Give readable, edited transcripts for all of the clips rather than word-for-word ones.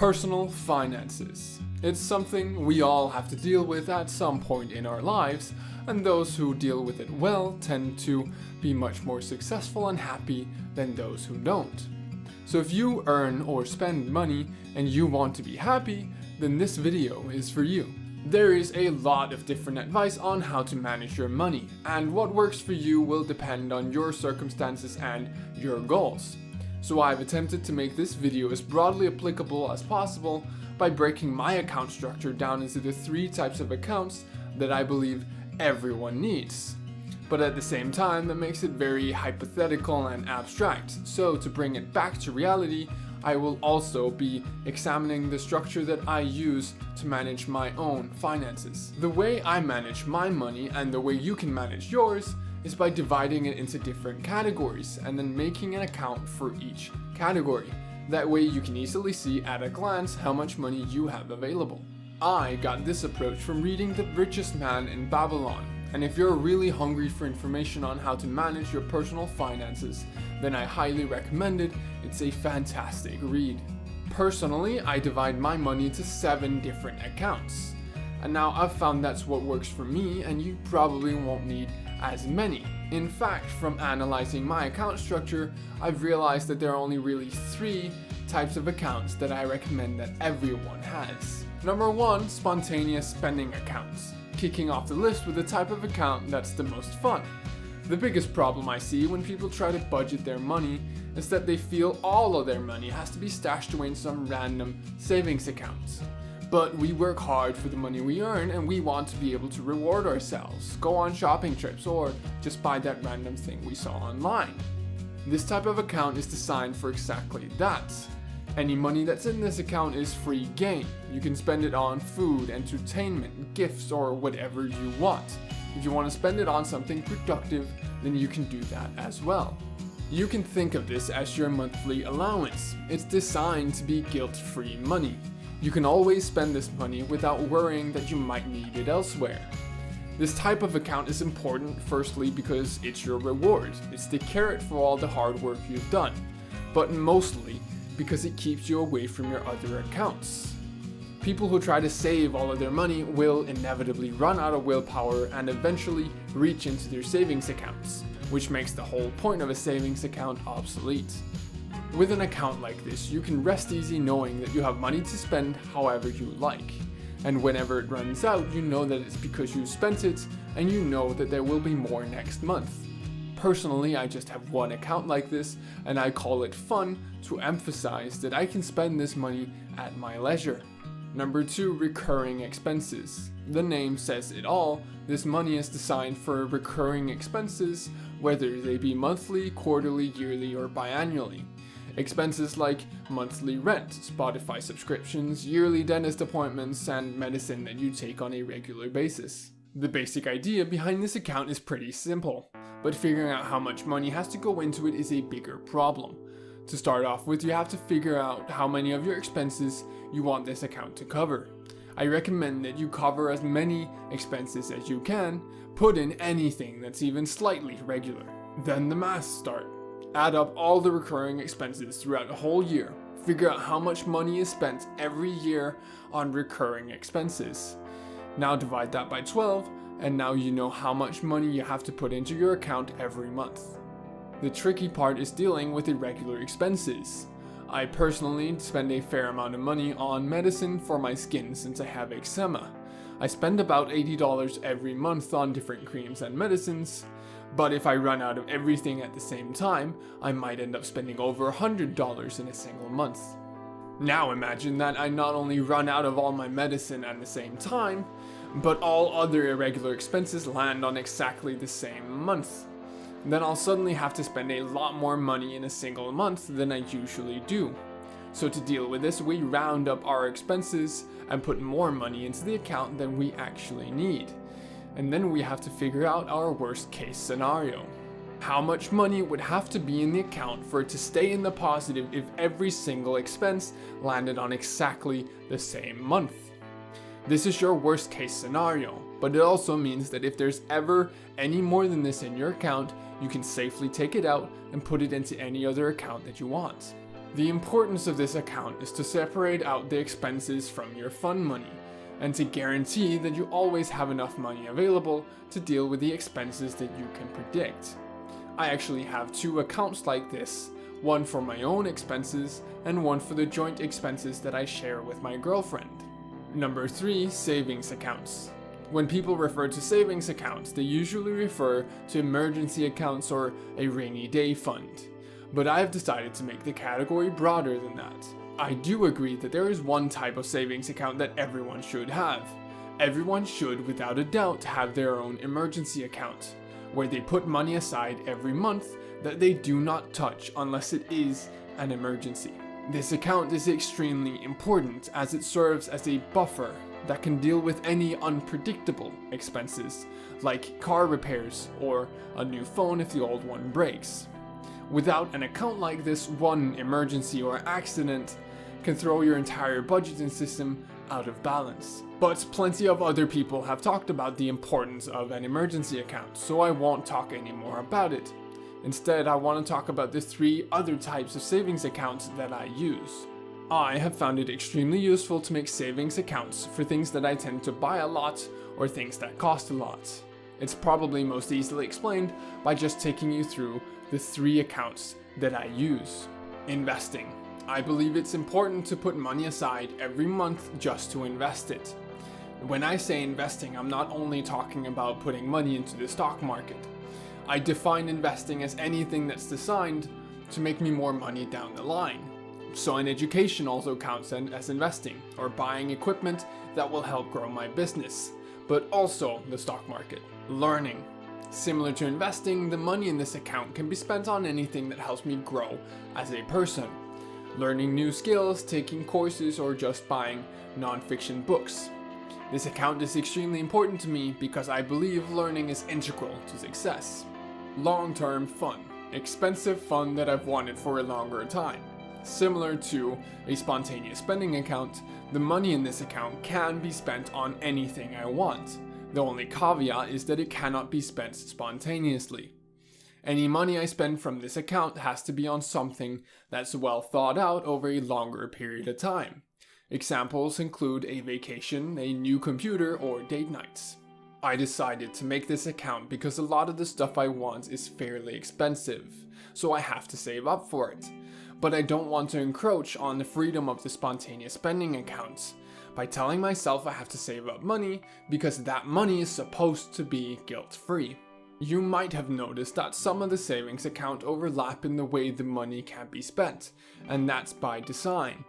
Personal finances. It's something we all have to deal with at some point in our lives, and those who deal with it well tend to be much more successful and happy than those who don't. So if you earn or spend money and you want to be happy, then this video is for you. There is a lot of different advice on how to manage your money, and what works for you will depend on your circumstances and your goals. So I've attempted to make this video as broadly applicable as possible by breaking my account structure down into the 3 types of accounts that I believe everyone needs. But at the same time, that makes it very hypothetical and abstract. So to bring it back to reality, I will also be examining the structure that I use to manage my own finances. The way I manage my money and the way you can manage yours is by dividing it into different categories and then making an account for each category. That way you can easily see at a glance how much money you have available. I got this approach from reading The Richest Man in Babylon, and if you're really hungry for information on how to manage your personal finances, then I highly recommend it. It's a fantastic read. Personally, I divide my money into 7 different accounts. And now I've found that's what works for me, and you probably won't need as many. In fact, from analyzing my account structure, I've realized that there are only really 3 types of accounts that I recommend that everyone has. Number 1, spontaneous spending accounts. Kicking off the list with the type of account that's the most fun. The biggest problem I see when people try to budget their money is that they feel all of their money has to be stashed away in some random savings account. But we work hard for the money we earn, and we want to be able to reward ourselves, go on shopping trips, or just buy that random thing we saw online. This type of account is designed for exactly that. Any money that's in this account is free game. You can spend it on food, entertainment, gifts, or whatever you want. If you want to spend it on something productive, then you can do that as well. You can think of this as your monthly allowance. It's designed to be guilt-free money. You can always spend this money without worrying that you might need it elsewhere. This type of account is important firstly because it's your reward. It's the carrot for all the hard work you've done, but mostly because it keeps you away from your other accounts. People who try to save all of their money will inevitably run out of willpower and eventually reach into their savings accounts, which makes the whole point of a savings account obsolete. With an account like this, you can rest easy knowing that you have money to spend however you like. And whenever it runs out, you know that it's because you spent it, and you know that there will be more next month. Personally, I just have one account like this, and I call it fun to emphasize that I can spend this money at my leisure. Number 2, recurring expenses. The name says it all. This money is designed for recurring expenses, whether they be monthly, quarterly, yearly, or biannually. Expenses like monthly rent, Spotify subscriptions, yearly dentist appointments, and medicine that you take on a regular basis. The basic idea behind this account is pretty simple, but figuring out how much money has to go into it is a bigger problem. To start off with, you have to figure out how many of your expenses you want this account to cover. I recommend that you cover as many expenses as you can, put in anything that's even slightly regular. Then the math starts. Add up all the recurring expenses throughout the whole year. Figure out how much money is spent every year on recurring expenses. Now divide that by 12, and now you know how much money you have to put into your account every month. The tricky part is dealing with irregular expenses. I personally spend a fair amount of money on medicine for my skin since I have eczema. I spend about $80 every month on different creams and medicines. But if I run out of everything at the same time, I might end up spending over $100 in a single month. Now imagine that I not only run out of all my medicine at the same time, but all other irregular expenses land on exactly the same month. Then I'll suddenly have to spend a lot more money in a single month than I usually do. So to deal with this, we round up our expenses and put more money into the account than we actually need. And then we have to figure out our worst case scenario. How much money would have to be in the account for it to stay in the positive if every single expense landed on exactly the same month? This is your worst case scenario, but it also means that if there's ever any more than this in your account, you can safely take it out and put it into any other account that you want. The importance of this account is to separate out the expenses from your fun money, and to guarantee that you always have enough money available to deal with the expenses that you can predict. I actually have 2 accounts like this, one for my own expenses and one for the joint expenses that I share with my girlfriend. Number 3, savings accounts. When people refer to savings accounts, they usually refer to emergency accounts or a rainy day fund. But I have decided to make the category broader than that. I do agree that there is one type of savings account that everyone should have. Everyone should, without a doubt, have their own emergency account, where they put money aside every month that they do not touch unless it is an emergency. This account is extremely important as it serves as a buffer that can deal with any unpredictable expenses, like car repairs or a new phone if the old one breaks. Without an account like this, one emergency or accident can throw your entire budgeting system out of balance. But plenty of other people have talked about the importance of an emergency account, so I won't talk any more about it. Instead, I want to talk about the 3 other types of savings accounts that I use. I have found it extremely useful to make savings accounts for things that I tend to buy a lot or things that cost a lot. It's probably most easily explained by just taking you through the 3 accounts that I use. Investing. I believe it's important to put money aside every month just to invest it. When I say investing, I'm not only talking about putting money into the stock market. I define investing as anything that's designed to make me more money down the line. So an education also counts as investing, or buying equipment that will help grow my business, but also the stock market. Learning. Similar to investing, the money in this account can be spent on anything that helps me grow as a person. Learning new skills, taking courses, or just buying non-fiction books. This account is extremely important to me because I believe learning is integral to success. Long-term fun. Expensive fun that I've wanted for a longer time. Similar to a spontaneous spending account, the money in this account can be spent on anything I want. The only caveat is that it cannot be spent spontaneously. Any money I spend from this account has to be on something that's well thought out over a longer period of time. Examples include a vacation, a new computer, or date nights. I decided to make this account because a lot of the stuff I want is fairly expensive, so I have to save up for it. But I don't want to encroach on the freedom of the spontaneous spending accounts by telling myself I have to save up money because that money is supposed to be guilt-free. You might have noticed that some of the savings account overlap in the way the money can be spent, and that's by design.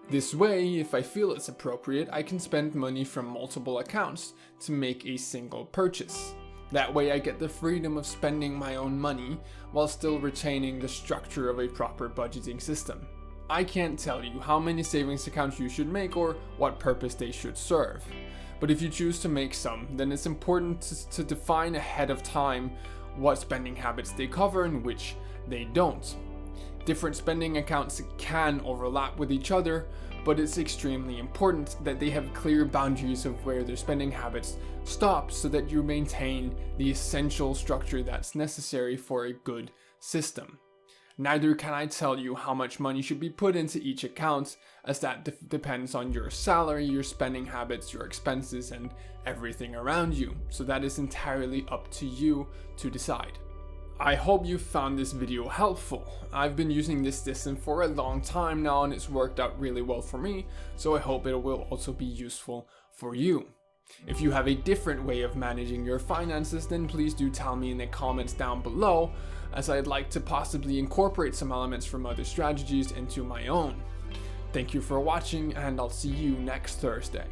This way, if I feel it's appropriate, I can spend money from multiple accounts to make a single purchase. That way I get the freedom of spending my own money while still retaining the structure of a proper budgeting system. I can't tell you how many savings accounts you should make or what purpose they should serve. But if you choose to make some, then it's important to define ahead of time what spending habits they cover and which they don't. Different spending accounts can overlap with each other, but it's extremely important that they have clear boundaries of where their spending habits stop so that you maintain the essential structure that's necessary for a good system. Neither can I tell you how much money should be put into each account, as that depends on your salary, your spending habits, your expenses, and everything around you. So that is entirely up to you to decide. I hope you found this video helpful. I've been using this system for a long time now and it's worked out really well for me, so I hope it will also be useful for you. If you have a different way of managing your finances, then please do tell me in the comments down below, as I'd like to possibly incorporate some elements from other strategies into my own. Thank you for watching, and I'll see you next Thursday.